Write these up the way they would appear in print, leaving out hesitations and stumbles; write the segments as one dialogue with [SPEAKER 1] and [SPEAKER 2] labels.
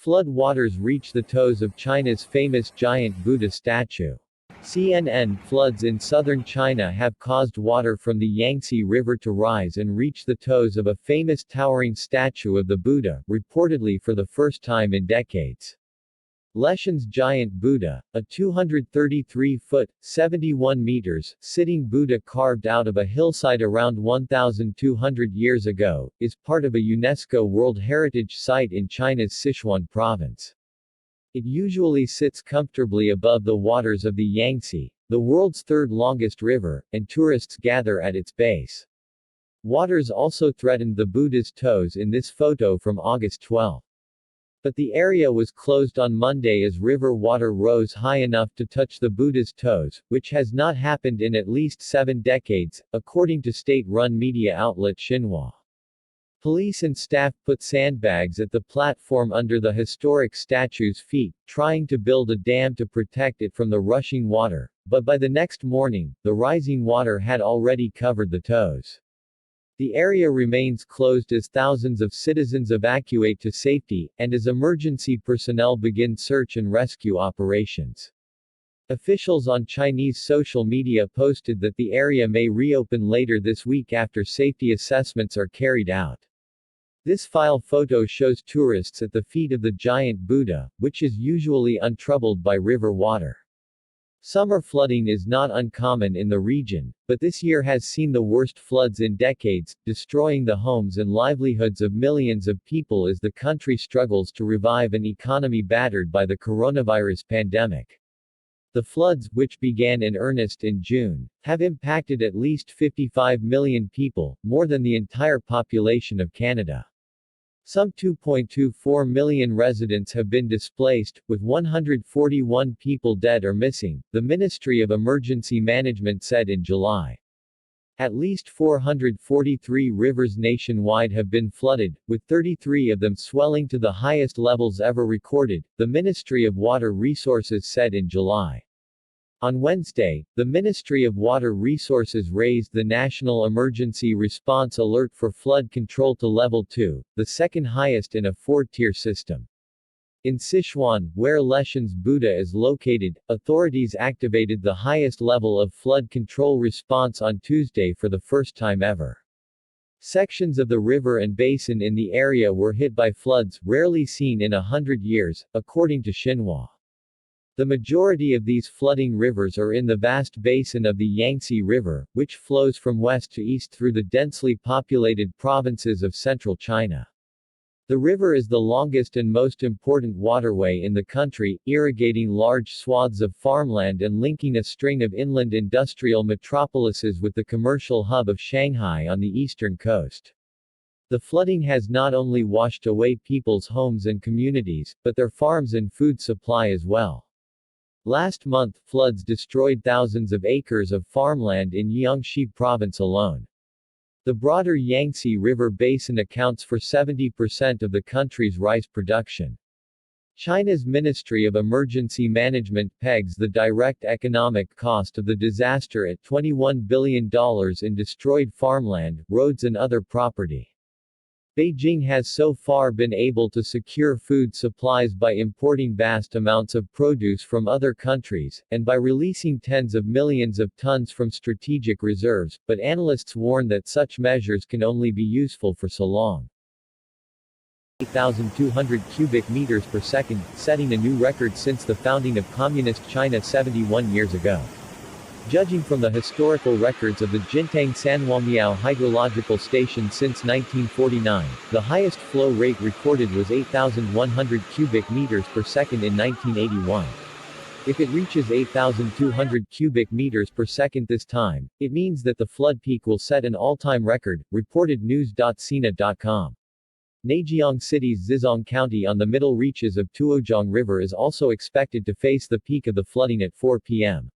[SPEAKER 1] Flood waters reach the toes of China's famous giant Buddha statue. CNN floods in southern China have caused water from the Yangtze River to rise and reach the toes of a famous towering statue of the Buddha, reportedly for the first time in decades. Leshan's giant Buddha, a 233-foot, 71 meters, sitting Buddha carved out of a hillside around 1,200 years ago, is part of a UNESCO World Heritage Site in China's Sichuan province. It usually sits comfortably above the waters of the Yangtze, the world's third longest river, and tourists gather at its base. Waters also threatened the Buddha's toes in this photo from August 12. But the area was closed on Monday as river water rose high enough to touch the Buddha's toes, which has not happened in at least 7 decades, according to state-run media outlet Xinhua. Police and staff put sandbags at the platform under the historic statue's feet, trying to build a dam to protect it from the rushing water, but by the next morning, the rising water had already covered the toes. The area remains closed as thousands of citizens evacuate to safety, and as emergency personnel begin search and rescue operations. Officials on Chinese social media posted that the area may reopen later this week after safety assessments are carried out. This file photo shows tourists at the feet of the giant Buddha, which is usually untroubled by river water. Summer flooding is not uncommon in the region, but this year has seen the worst floods in decades, destroying the homes and livelihoods of millions of people as the country struggles to revive an economy battered by the coronavirus pandemic. The floods, which began in earnest in June, have impacted at least 55 million people, more than the entire population of Canada. Some 2.24 million residents have been displaced, with 141 people dead or missing, the Ministry of Emergency Management said in July. At least 443 rivers nationwide have been flooded, with 33 of them swelling to the highest levels ever recorded, the Ministry of Water Resources said in July. On Wednesday, the Ministry of Water Resources raised the National Emergency Response Alert for flood control to Level 2, the second highest in a 4-tier system. In Sichuan, where Leshan's Buddha is located, authorities activated the highest level of flood control response on Tuesday for the first time ever. Sections of the river and basin in the area were hit by floods rarely seen in 100 years, according to Xinhua. The majority of these flooding rivers are in the vast basin of the Yangtze River, which flows from west to east through the densely populated provinces of central China. The river is the longest and most important waterway in the country, irrigating large swaths of farmland and linking a string of inland industrial metropolises with the commercial hub of Shanghai on the eastern coast. The flooding has not only washed away people's homes and communities, but their farms and food supply as well. Last month, floods destroyed thousands of acres of farmland in Jiangxi province alone. The broader Yangtze River basin accounts for 70% of the country's rice production. China's Ministry of Emergency Management pegs the direct economic cost of the disaster at $21 billion in destroyed farmland, roads and other property. Beijing has so far been able to secure food supplies by importing vast amounts of produce from other countries, and by releasing tens of millions of tons from strategic reserves, but analysts warn that such measures can only be useful for so long. 8,200 cubic meters per second, setting a new record since the founding of Communist China 71 years ago. Judging from the historical records of the Jintang Sanhuamiao hydrological station since 1949, the highest flow rate recorded was 8,100 cubic meters per second in 1981. If it reaches 8,200 cubic meters per second this time, it means that the flood peak will set an all-time record, reported news.sina.com. Neijiang City's Zizong County on the middle reaches of Tuozhong River is also expected to face the peak of the flooding at 4 p.m.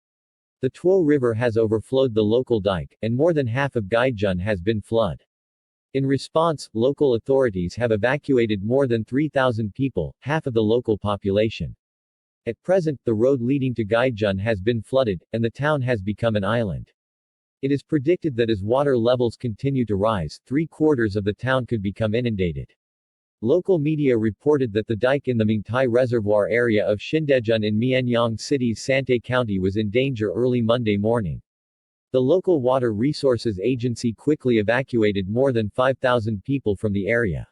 [SPEAKER 1] The Tuo River has overflowed the local dike, and more than half of Gaijun has been flooded. In response, local authorities have evacuated more than 3,000 people, half of the local population. At present, the road leading to Gaijun has been flooded, and the town has become an island. It is predicted that as water levels continue to rise, 3/4 of the town could become inundated. Local media reported that the dike in the Mingtai Reservoir area of Shindejun in Mianyang City's Sante County was in danger early Monday morning. The local water resources agency quickly evacuated more than 5,000 people from the area.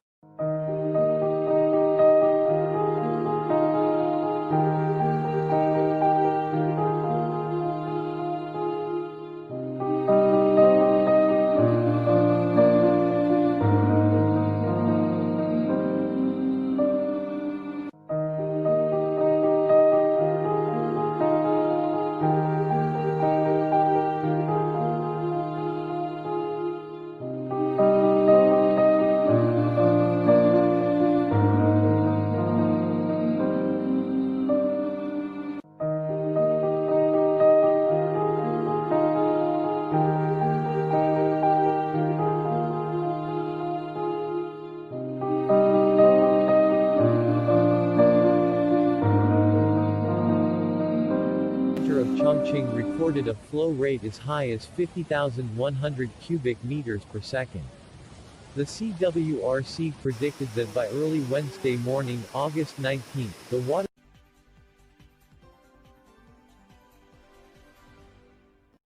[SPEAKER 1] Of Chongqing recorded a flow rate as high as 50,100 cubic meters per second. The CWRC predicted that by early Wednesday morning, August 19, the water